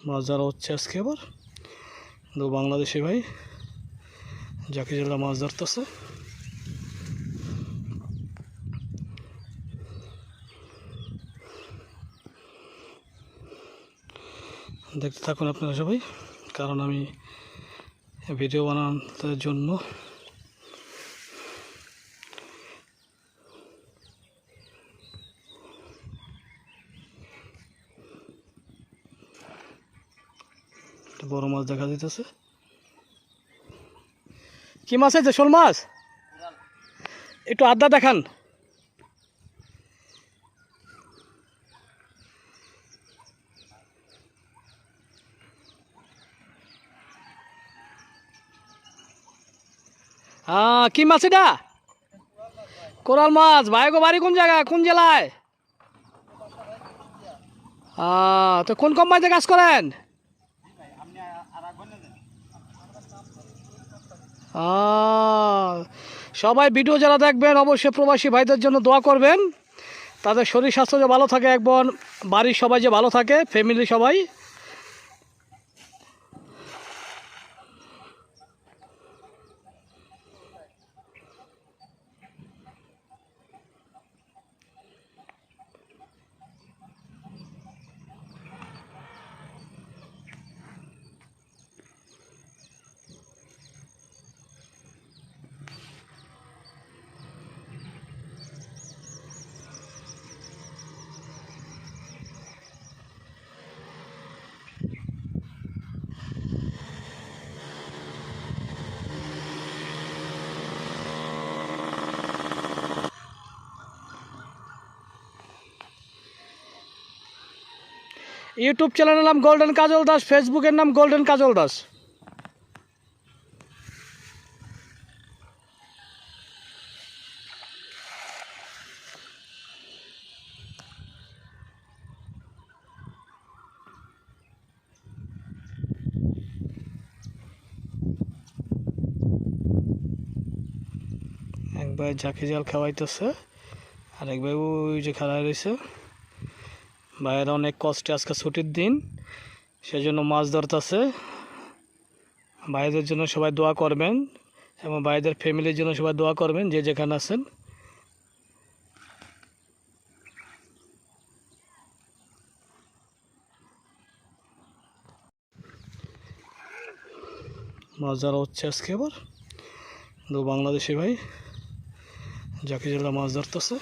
মাছ ধরা হচ্ছে আজকে আবার দু বাংলাদেশি ভাই জাকিজুল্লাহ মাছ ধরতেছে। দেখতে থাকুন আপনারা সবাই, কারণ আমি ভিডিও বানানোর জন্য বড় মাছ দেখা দিতেছে। কি মাছ আছে? শোল মাছ। একটু আড্ডা দেখান। কি মাছ এটা? কোরাল মাছ। ভাই গো, বাড়ি কোন জায়গা, কোন জেলায়? তো কোন কোম্পানিতে কাজ করেন? সবাই ভিডিও যারা দেখবেন অবশ্যই প্রবাসী ভাইদের জন্য দোয়া করবেন, তাদের শরীর স্বাস্থ্য যে ভালো থাকে, একবার বাড়ির সবাই যে ভালো থাকে, ফ্যামিলি সবাই। ইউটিউব চ্যানেলের নাম গোল্ডেন কাজল দাস, ফেসবুকের নাম গোল্ডেন কাজল দাস। এক ভাই ঝাঁকি জাল খাওয়াইতেছে, আর এক ভাই ওই যে খেলা রয়েছে। ভাইয়েরা অনেক কষ্টে, আজকে ছুটির দিন, সেজন্য মাছ ধরতেছে। ভাইদের জন্য সবাই দোয়া করবেন এবং ভাইদের ফ্যামিলির জন্য সবাই দোয়া করবেন, যে যেখানে আছেন। মাছ ধরা হচ্ছে আজকে আবার দু বাংলাদেশি ভাই জাকিজুল্লাহ মাছ ধরতেছে।